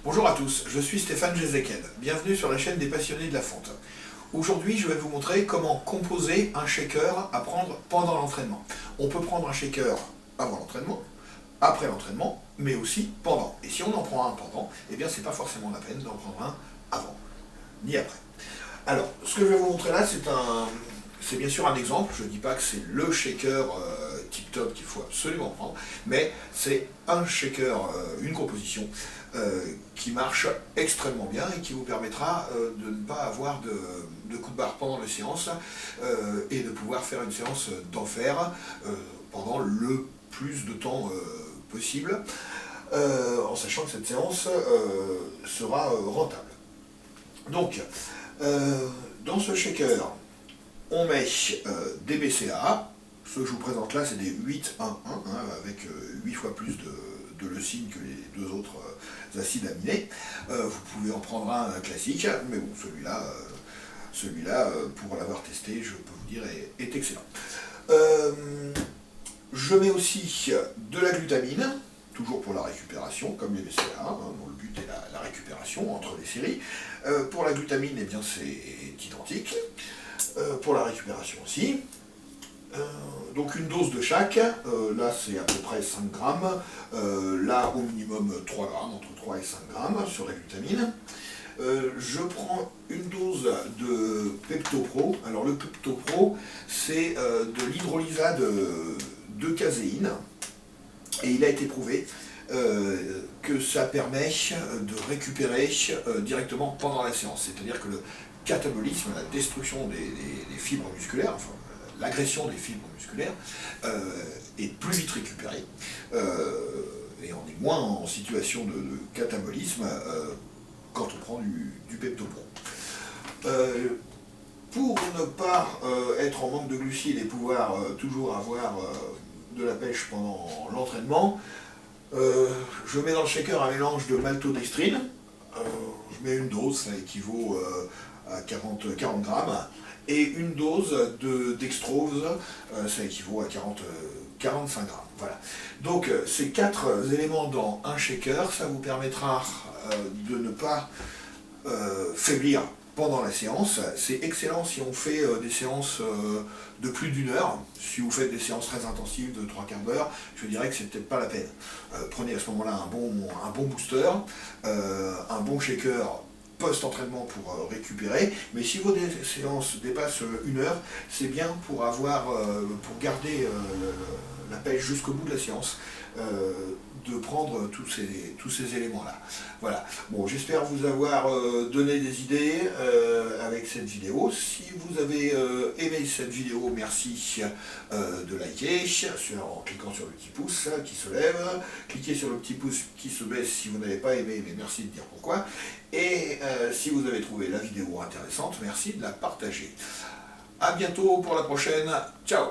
Bonjour à tous, je suis Stéphane Jézéken. Bienvenue sur la chaîne des passionnés de la fonte. Aujourd'hui, je vais vous montrer comment composer un shaker à prendre pendant l'entraînement. On peut prendre un shaker avant l'entraînement, après l'entraînement, mais aussi pendant. Et si on en prend un pendant, eh bien c'est pas forcément la peine d'en prendre un avant, ni après. Alors, ce que je vais vous montrer là, c'est bien sûr un exemple. Je ne dis pas que c'est le shaker tip-top qu'il faut absolument prendre, mais c'est un shaker, une composition qui marche extrêmement bien et qui vous permettra de ne pas avoir de coup de barre pendant la séance et de pouvoir faire une séance d'enfer pendant le plus de temps possible, en sachant que cette séance sera rentable. Donc, dans ce shaker, on met des BCAA. Ce que je vous présente là, c'est des 8-1-1, avec 8 fois plus de leucine que les deux autres acides aminés. Vous pouvez en prendre un classique, mais bon, celui-là, pour l'avoir testé, je peux vous dire, est excellent. Je mets aussi de la glutamine, toujours pour la récupération, comme les BCAA, dont le but est la récupération entre les séries. Pour la glutamine, eh bien, c'est identique. Pour la récupération aussi. Donc une dose de chaque, là c'est à peu près 5 grammes, là au minimum 3 grammes, entre 3 et 5 grammes sur la glutamine. Je prends une dose de PeptoPro. Alors le PeptoPro, c'est de l'hydrolysate de caséine, et il a été prouvé que ça permet de récupérer directement pendant la séance. C'est-à-dire que le catabolisme, la destruction des fibres musculaires, enfin, l'agression des fibres musculaires est plus vite récupérée et on est moins en situation de catabolisme quand on prend du PeptoPro. Pour ne pas être en manque de glucides et pouvoir toujours avoir de la pêche pendant l'entraînement, je mets dans le shaker un mélange de maltodextrine. Je mets une dose, ça équivaut à 40 grammes, et une dose de dextrose, ça équivaut à 45 grammes. Voilà. Donc ces 4 éléments dans un shaker, ça vous permettra de ne pas faiblir pendant la séance. C'est excellent si on fait des séances de plus d'1 heure. Si vous faites des séances très intensives de 3/4 d'heure, je dirais que c'est peut-être pas la peine. Prenez à ce moment-là un bon booster, un bon shaker post-entraînement pour récupérer, mais si vos séances dépassent 1 heure, c'est bien pour garder la pêche jusqu'au bout de la séance, de prendre tous ces éléments-là. Voilà. Bon, j'espère vous avoir donné des idées avec cette vidéo. Si vous avez aimé cette vidéo, merci de liker en cliquant sur le petit pouce qui se lève. Cliquez sur le petit pouce qui se baisse si vous n'avez pas aimé, mais merci de dire pourquoi. Et si vous avez trouvé la vidéo intéressante, merci de la partager. A bientôt pour la prochaine. Ciao!